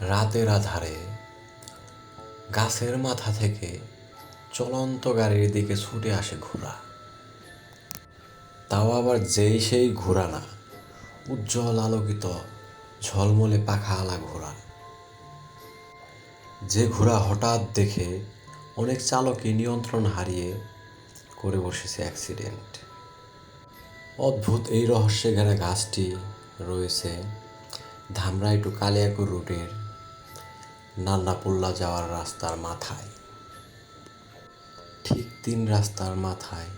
রাতের আধারে গাছের মাথা থেকে চলন্ত গাড়ির দিকে ছুটে আসে ঘোড়া। তাও আবার যেই সেই ঘোড়া না, উজ্জ্বল আলোকিত ঝলমলে পাখাওয়ালা ঘোড়া। যে ঘোড়া হঠাৎ দেখে অনেক চালকই নিয়ন্ত্রণ হারিয়ে করে বসেছে অ্যাক্সিডেন্ট। অদ্ভুত এই রহস্যে ঘেরা গাছটি রয়েছে ধামরাই টু কালিয়াকৈর রুটের নান্নাপুল্লা যাওয়ার রাস্তার মাথায়। ঠিক 3 রাস্তার মাথায়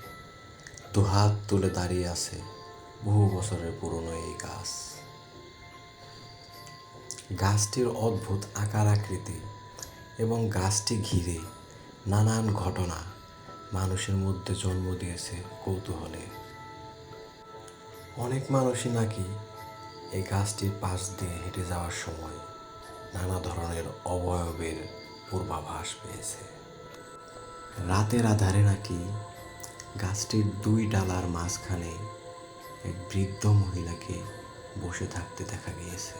দুহাত তুলে দাঁড়িয়ে আছে বহু বছরের পুরনো এই গাছ। গাছটির অদ্ভুত আকার আকৃতি এবং গাছটি ঘিরে নানান ঘটনা মানুষের মধ্যে জন্ম দিয়েছে কৌতূহলে। অনেক মানুষই নাকি এই গাছটির পাশ দিয়ে হেঁটে যাওয়ার সময় নানা ধরনের অবয়বের পূর্বাভাস পেয়েছে। রাতের আধারে নাকি গাছটির 2 ডালার মাঝখানে এক বৃদ্ধ মহিলাকে বসে থাকতে দেখা গিয়েছে।